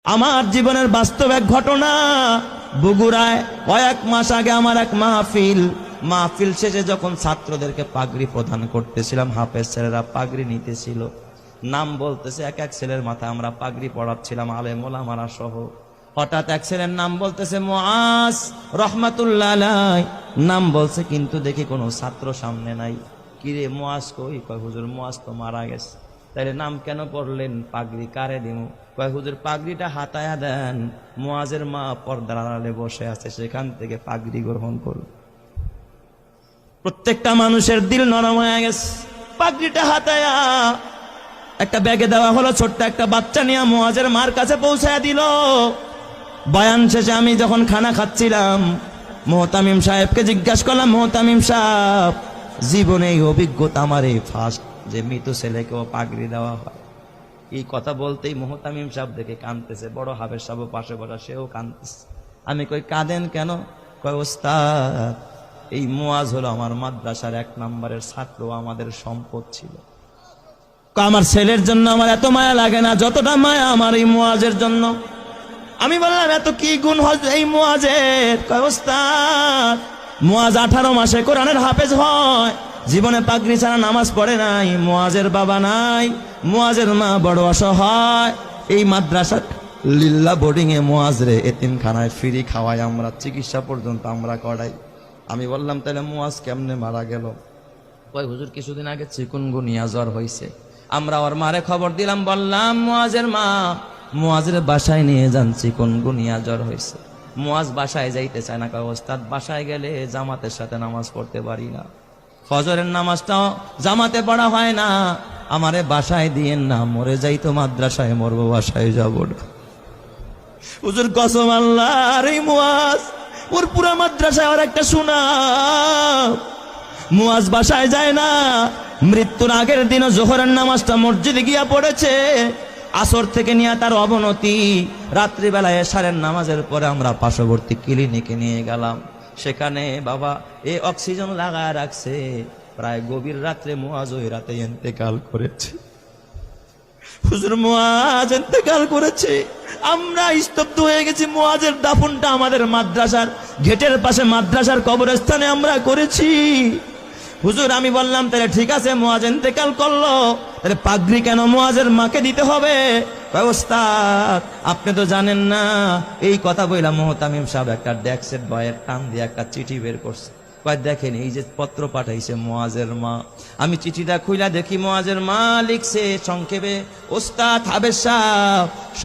আমার জীবনের বাস্তব এক ঘটনা। বগুড়ায় কয়েক মাস আগে আমার এক মাহফিল শেষে যখন ছাত্রদেরকে পাগড়ি প্রদান করতেছিলাম, হাফেজ ছেলেরা পাগড়ি নিতেছিল, নাম বলতেছে এক এক ছেলের মাথায় আমরা পাগড়ি পড়াচ্ছিলাম, আলেম ওলামারা সহ। হঠাৎ এক ছেলের নাম বলতেছে মুআজ রহমাতুল্লাহ আলাইহি, নাম বলছে, কিন্তু দেখি কোনো ছাত্র সামনে নাই। কিরে মুআজ কই? কয় হুজুর মুআজ তো মারা গেছে। তাইলে নাম কেন পড়লেন? পাগড়ি কারে দিমু? কয় হুজুর পাগড়িটা হাতায়া দেন, মুআজের মা পর্দার আড়ালে বসে আছে, সেখান থেকে পাগড়ি গ্রহণ করুন। প্রত্যেকটা মানুষের দিল নরম হয়ে গেছে। পাগড়িটা হাতায়া একটা ব্যাগে দেওয়া হলো, ছোট্ট একটা বাচ্চা নিয়ে মুআজের মার কাছে পৌঁছায়া দিল। বয়ান শেষে আমি যখন খানা খাচ্ছিলাম, মোহতামিম সাহেবকে জিজ্ঞাসা করলাম, মোহতামিম সাহেব, জীবনে এই অভিজ্ঞতা আমার এই ফার্স্ট যে মৃত ছেলেকেও পাগড়ি দেওয়া হয়। এই কথা বলতেই মোহতামিম সাহেব দেখে কাঁদতেছে, বড় হাফেজ সাহেব পাশে বসা, সেও কাঁদতেছে। আমি কই কাঁদেন কেন? কয় ওস্তাদ, এই মুআজ হলো আমার মাদ্রাসার 1 নম্বরের ছাত্র, আমাদের সম্পদ ছিল। আমার ছেলের জন্য আমার এত মায়া লাগে না যতটা মায়া আমার এই মুআজের জন্য। আমি বললাম এত কি গুণ এই মুআজের? কয় ওস্তাদ, মুআজ 18 মাসে কোরআনের হাফেজ হয়, জীবনে পাগড়ি ছাড়া নামাজ পড়ে নাই, মুআজের বাবা নাই, মুআজের মা বড় অসহায়, এই মাদ্রাসা লিল্লা বোর্ডিং এ মুআজ রে এতিমখানায় ফ্রি খাওয়াই আমরা, চিকিৎসা পর্যন্ত আমরা করাই। আমি বললাম তাহলে মুআজ কেমনে মারা গেল? কয় হুজুর কিছুদিন আগে চিকুনগুনিয়া জ্বর হয়েছে, আমরা ওর মারে খবর দিলাম, বললাম মুআজের মা মুআজের বাসায় নিয়ে যান, চিকুনগুনিয়া জ্বর হয়েছে। মুআজ বাসায় যাইতে চায় না। কয় ওস্তাদ, বাসায় গেলে জামাতের সাথে নামাজ পড়তে পারি না, ফজরের নামাজটাও জামাতে পড়া হয় না, আমারে বাসায় দিয়েন না, মরে যাই তো মাদ্রাসায় মরবো, বাসায় যাব না। হুজুর কসম আল্লাহ, আর এই মুআজ ওর পুরা মাদ্রাসায় আর একটা সুনাম। মুআজ বাসায় যায় না, মৃত্যুর আগের দিনও জোহরের নামাজটা মসজিদে গিয়া পড়েছে, আসর থেকে নিয়ে তার অবনতি, রাত্রিবেলায় এশারের নামাজের পরে আমরা পার্শ্ববর্তী ক্লিনিকে নিয়ে গেলাম, সেখানে বাবা অক্সিজেন লাগায় রাখছে। প্রায় গভীর রাত্রে মুআজ ওই রাতে ইন্তেকাল করেছে। হুজুর মুআজ ইন্তেকাল করেছে, আমরা স্তব্ধ হয়ে গেছি। মুআজের দাফনটা আমাদের মাদ্রাসার গেটের পাশে মাদ্রাসার কবরস্থানে আমরা করেছি। হুজুর আমি বললাম তাহলে ঠিক আছে, মুআজ ইন্তেকাল করলো, তাহলে পাগড়ি কেন মুআজের মাকে দিতে হবে? ওস্তাদ আপনি তো জানেন না। এই কথা বললাম, মোহতামিম সাহেব একটা ডেস্কের বয়ের টান দিয়ে একটা চিঠি বের করছে। কয় দেখেন, এই যে পত্র পাঠাইছে মুআজের মা। আমি চিঠিটা খুইলা দেখি মুআজের মা লিখছে সংক্ষেপে, ওস্তাদ হাফেজ সাহেব